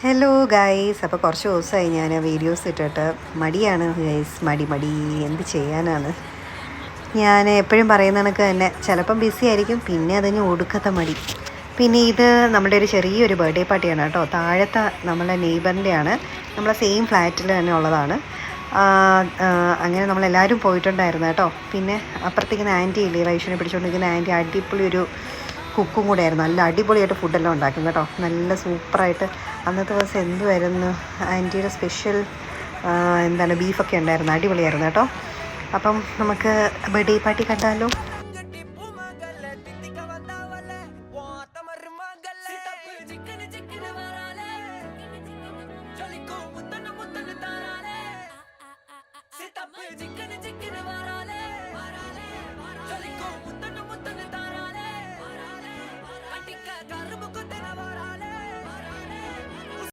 Hello guys, അപ്പോൾ കുറച്ച് ദിവസമായി ഞാൻ വീഡിയോസ് ഇട്ടിട്ട് മടിയാണ് ഗൈസ്. മടി എന്ത് ചെയ്യാനാണ്. ഞാൻ എപ്പോഴും പറയുന്ന കണക്ക് തന്നെ ചിലപ്പം ബിസി ആയിരിക്കും, പിന്നെ അതിന് ഒടുക്കത്തെ മടി. പിന്നെ ഇത് നമ്മുടെ ഒരു ചെറിയൊരു ബർത്ത്ഡേ പാർട്ടിയാണ് കേട്ടോ. താഴത്തെ നമ്മളെ നെയ്ബറിൻ്റെയാണ്, നമ്മളെ സെയിം ഫ്ലാറ്റിൽ തന്നെ ഉള്ളതാണ്. അങ്ങനെ നമ്മളെല്ലാവരും പോയിട്ടുണ്ടായിരുന്നു കേട്ടോ. പിന്നെ അപ്പുറത്തേക്കുന്ന ആൻറ്റി ഇല്ലേ, വൈഷ്ണവനെ പിടിച്ചുകൊണ്ടിരിക്കുന്ന ആൻറ്റി അടിപൊളി ഒരു കുക്കും കൂടെ ആയിരുന്നു. നല്ല അടിപൊളിയായിട്ട് ഫുഡെല്ലാം ഉണ്ടാക്കും കേട്ടോ, നല്ല സൂപ്പറായിട്ട്. അന്നത്തെ ദിവസം എന്തുമായിരുന്നു ആൻറ്റിയുടെ സ്പെഷ്യൽ ബീഫൊക്കെ ഉണ്ടായിരുന്നു, അടിപൊളിയായിരുന്നു കേട്ടോ. അപ്പം നമുക്ക് ബർത്ത്ഡേ പാർട്ടി കണ്ടാലോ.